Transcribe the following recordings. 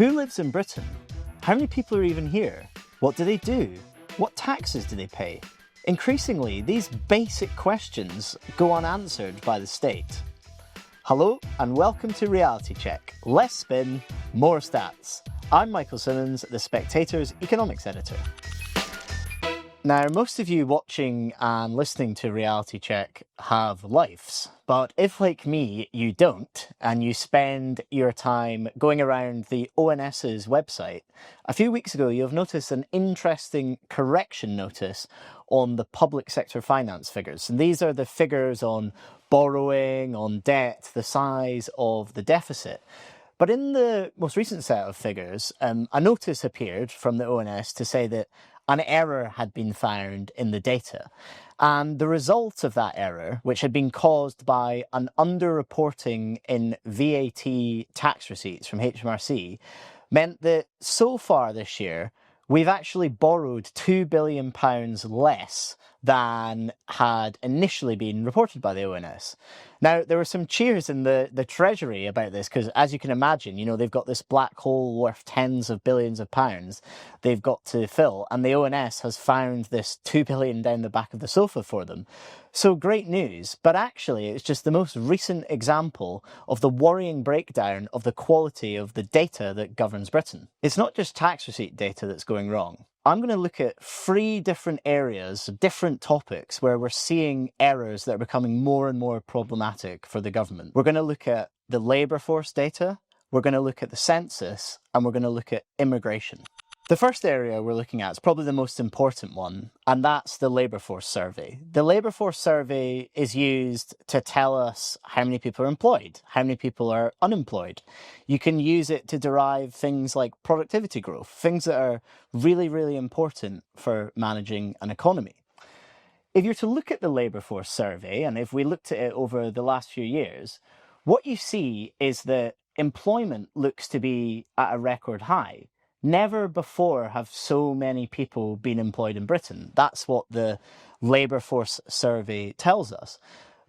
Who lives in Britain? How many people are even here? What do they do? What taxes do they pay? Increasingly, these basic questions go unanswered by the state. Hello and welcome to Reality Check. Less spin, more stats. I'm Michael Simmons, the Spectator's economics editor. Now, most of you watching and listening to Reality Check have lives, but if, like me, you don't, and you spend your time going around the ONS's website, a few weeks ago you'll have noticed an interesting correction notice on the public sector finance figures. And these are the figures on borrowing, on debt, the size of the deficit. But in the most recent set of figures, a notice appeared from the ONS to say that an error had been found in the data. And the result of that error, which had been caused by an underreporting in VAT tax receipts from HMRC, meant that so far this year, we've actually borrowed £2 billion less than had initially been reported by the ONS. Now, there were some cheers in the Treasury about this, because as you can imagine, they've got this black hole worth tens of billions of pounds they've got to fill, and the ONS has found this £2 billion down the back of the sofa for them. So great news, but actually it's just the most recent example of the worrying breakdown of the quality of the data that governs Britain. It's not just tax receipt data that's going wrong. I'm going to look at 3 different areas, different topics, where we're seeing errors that are becoming more and more problematic for the government. We're going to look at the labour force data, we're going to look at the census, and we're going to look at immigration. The first area we're looking at is probably the most important one, and that's the labour force survey. The labour force survey is used to tell us how many people are employed, how many people are unemployed. You can use it to derive things like productivity growth, things that are really, really important for managing an economy. If you're to look at the labour force survey, and if we looked at it over the last few years, what you see is that employment looks to be at a record high. Never before have so many people been employed in Britain. That's what the labour force survey tells us.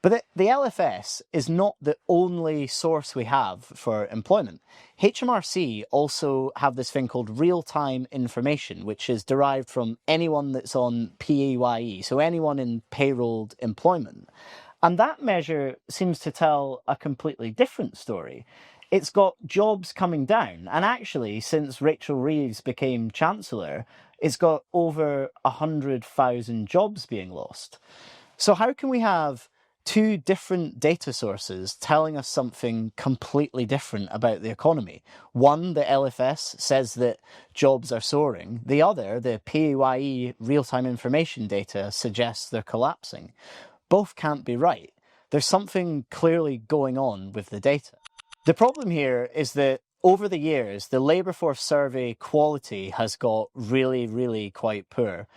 But the LFS is not the only source we have for employment. HMRC also have this thing called real-time information, which is derived from anyone that's on PAYE, so anyone in payrolled employment. And that measure seems to tell a completely different story. It's got jobs coming down, and actually, since Rachel Reeves became Chancellor, it's got over 100,000 jobs being lost. So how can we have 2 different data sources telling us something completely different about the economy? One, the LFS, says that jobs are soaring. The other, the PAYE real-time information data, suggests they're collapsing. Both can't be right. There's something clearly going on with the data. The problem here is that over the years, the labour force survey quality has got really, really quite poor.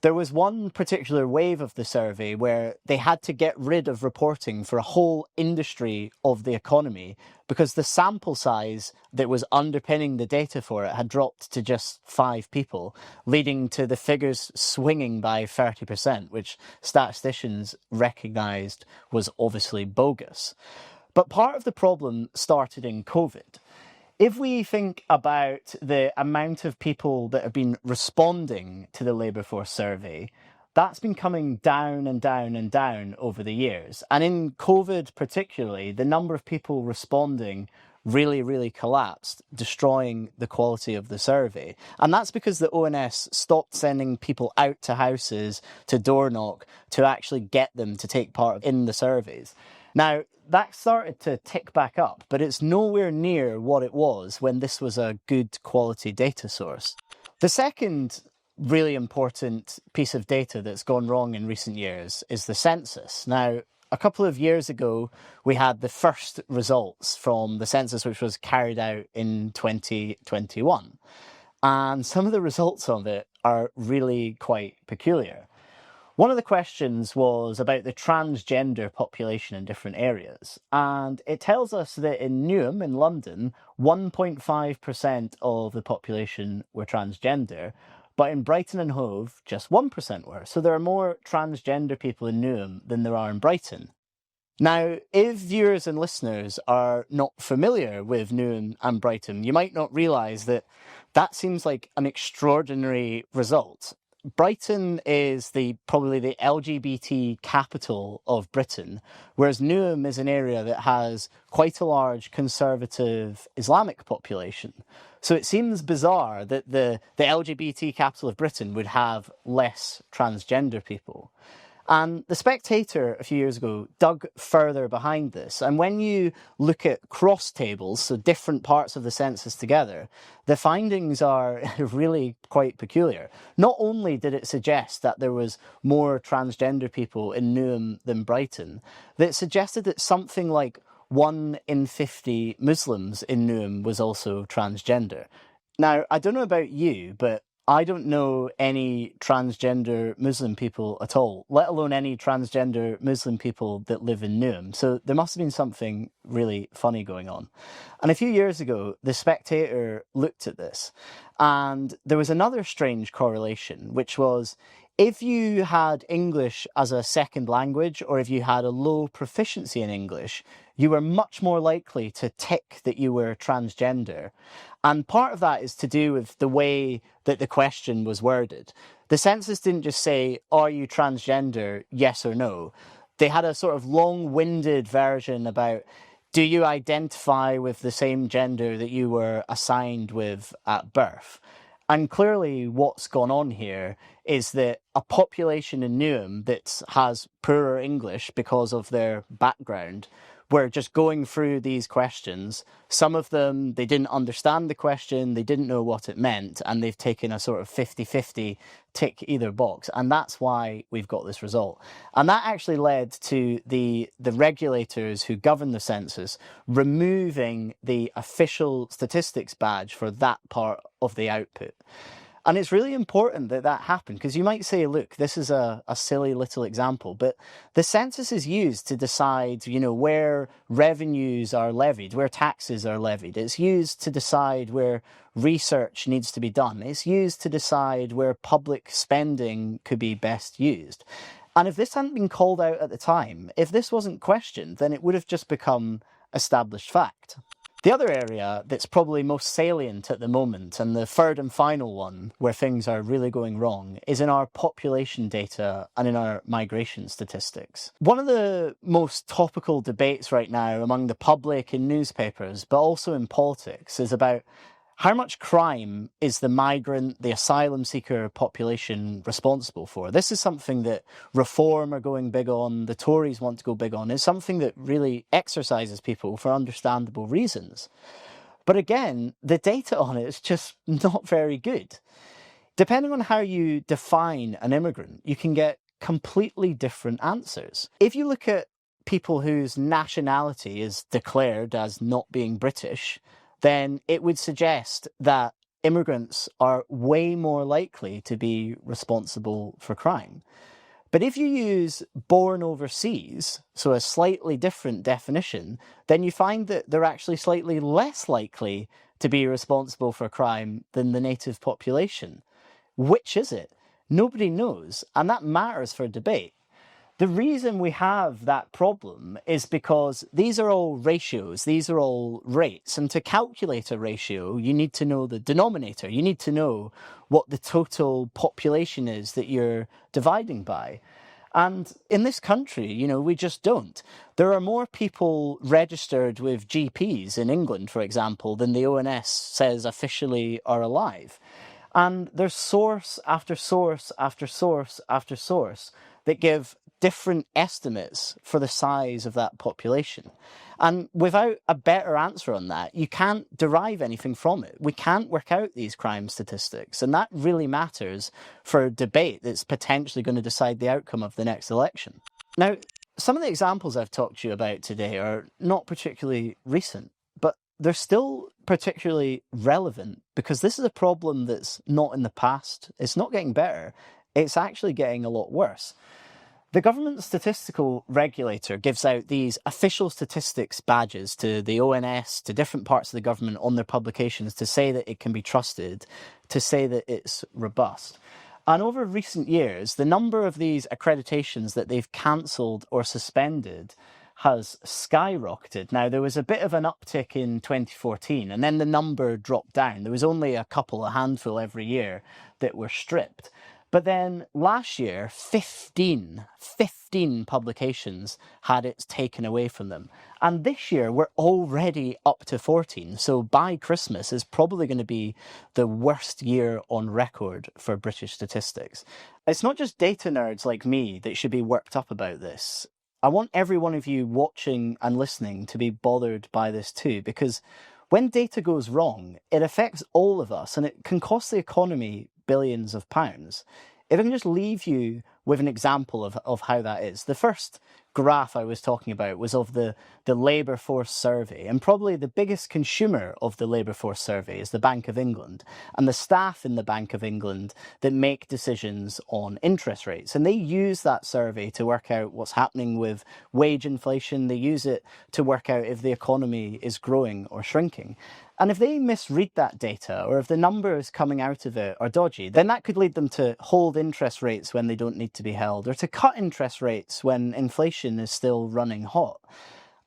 There was one particular wave of the survey where they had to get rid of reporting for a whole industry of the economy because the sample size that was underpinning the data for it had dropped to just 5 people, leading to the figures swinging by 30%, which statisticians recognised was obviously bogus. But part of the problem started in COVID. If we think about the amount of people that have been responding to the labour force survey, that's been coming down and down and down over the years. And in COVID particularly, the number of people responding really, really collapsed, destroying the quality of the survey. And that's because the ONS stopped sending people out to houses to door knock to actually get them to take part in the surveys. Now, that started to tick back up, but it's nowhere near what it was when this was a good quality data source. The second really important piece of data that's gone wrong in recent years is the census. Now, a couple of years ago, we had the first results from the census, which was carried out in 2021. And some of the results of it are really quite peculiar. One of the questions was about the transgender population in different areas, and it tells us that in Newham, in London, 1.5% of the population were transgender, but in Brighton and Hove, just 1% were. So there are more transgender people in Newham than there are in Brighton. Now, if viewers and listeners are not familiar with Newham and Brighton, you might not realise that that seems like an extraordinary result. Brighton is probably the LGBT capital of Britain, whereas Newham is an area that has quite a large conservative Islamic population. So it seems bizarre that the LGBT capital of Britain would have less transgender people. And the Spectator a few years ago dug further behind this. And when you look at cross tables, so different parts of the census together, the findings are really quite peculiar. Not only did it suggest that there was more transgender people in Newham than Brighton, that it suggested that something like 1 in 50 Muslims in Newham was also transgender. Now, I don't know about you, but I don't know any transgender Muslim people at all, let alone any transgender Muslim people that live in Newham. So there must have been something really funny going on. And a few years ago, The Spectator looked at this, and there was another strange correlation, which was if you had English as a second language, or if you had a low proficiency in English, you were much more likely to tick that you were transgender. And part of that is to do with the way that the question was worded. The census didn't just say, are you transgender, yes or no? They had a sort of long-winded version about, do you identify with the same gender that you were assigned with at birth? And clearly what's gone on here is that a population in Newham that has poorer English because of their background were just going through these questions. Some of them, they didn't understand the question, they didn't know what it meant, and they've taken a sort of 50-50 tick either box. And that's why we've got this result. And that actually led to the regulators who govern the census removing the official statistics badge for that part of the output. And it's really important that that happened, because you might say, look, this is a silly little example, but the census is used to decide, where revenues are levied, where taxes are levied. It's used to decide where research needs to be done. It's used to decide where public spending could be best used. And if this hadn't been called out at the time, if this wasn't questioned, then it would have just become established fact. The other area that's probably most salient at the moment, and the third and final one where things are really going wrong, is in our population data and in our migration statistics. One of the most topical debates right now among the public in newspapers, but also in politics, is about how much crime is the migrant, the asylum seeker population responsible for? This is something that Reform are going big on, the Tories want to go big on. It's something that really exercises people for understandable reasons. But again, the data on it is just not very good. Depending on how you define an immigrant, you can get completely different answers. If you look at people whose nationality is declared as not being British, then it would suggest that immigrants are way more likely to be responsible for crime. But if you use born overseas, so a slightly different definition, then you find that they're actually slightly less likely to be responsible for crime than the native population. Which is it? Nobody knows, and that matters for debate. The reason we have that problem is because these are all ratios, these are all rates, and to calculate a ratio, you need to know the denominator, you need to know what the total population is that you're dividing by. And in this country, we just don't. There are more people registered with GPs in England, for example, than the ONS says officially are alive. And there's source after source after source after source that give different estimates for the size of that population. And without a better answer on that, you can't derive anything from it. We can't work out these crime statistics. And that really matters for a debate that's potentially going to decide the outcome of the next election. Now, some of the examples I've talked to you about today are not particularly recent, but they're still particularly relevant because this is a problem that's not in the past. It's not getting better. It's actually getting a lot worse. The government statistical regulator gives out these official statistics badges to the ONS, to different parts of the government on their publications to say that it can be trusted, to say that it's robust. And over recent years, the number of these accreditations that they've cancelled or suspended has skyrocketed. Now, there was a bit of an uptick in 2014, and then the number dropped down. There was only a handful every year that were stripped. But then last year, 15 publications had it taken away from them. And this year, we're already up to 14. So by Christmas is probably going to be the worst year on record for British statistics. It's not just data nerds like me that should be worked up about this. I want every one of you watching and listening to be bothered by this too, because when data goes wrong, it affects all of us and it can cost the economy billions of pounds. If I can just leave you with an example of how that is. The first graph I was talking about was of the labour force survey, and probably the biggest consumer of the labour force survey is the Bank of England and the staff in the Bank of England that make decisions on interest rates. And they use that survey to work out what's happening with wage inflation. They use it to work out if the economy is growing or shrinking. And if they misread that data, or if the numbers coming out of it are dodgy, then that could lead them to hold interest rates when they don't need to be held, or to cut interest rates when inflation is still running hot.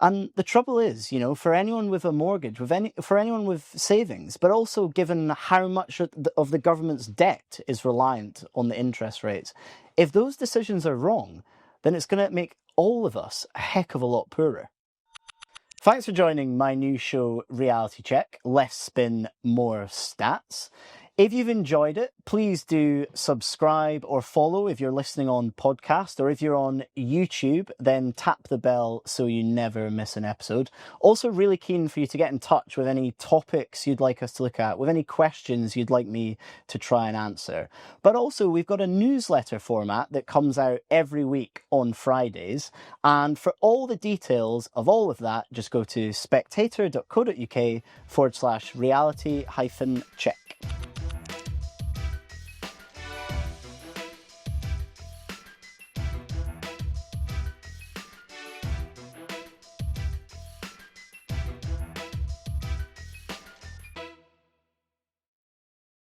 And the trouble is, you know, for anyone with a mortgage, for anyone with savings, but also given how much of the government's debt is reliant on the interest rates, if those decisions are wrong, then it's going to make all of us a heck of a lot poorer. Thanks for joining my new show, Reality Check, Less Spin, More Stats. If you've enjoyed it, please do subscribe or follow if you're listening on podcast, or if you're on YouTube, then tap the bell so you never miss an episode. Also really keen for you to get in touch with any topics you'd like us to look at, with any questions you'd like me to try and answer. But also we've got a newsletter format that comes out every week on Fridays. And for all the details of all of that, just go to spectator.co.uk/reality-check.